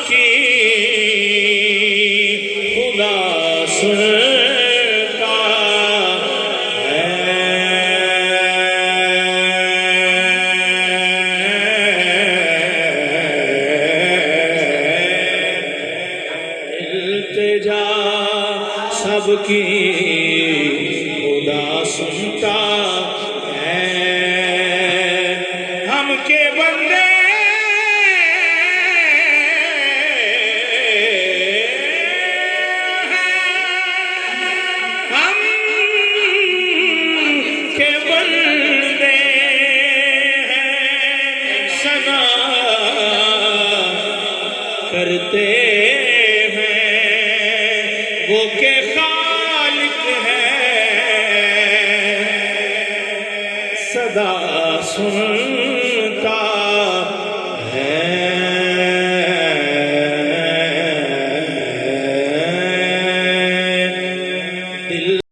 کی خدا سنتا ہے التجا سب کی خدا سنتا ہے ہم کے بندے ہم کے بندے ثنا کرتے وہ کہ خالق ہے صدا سن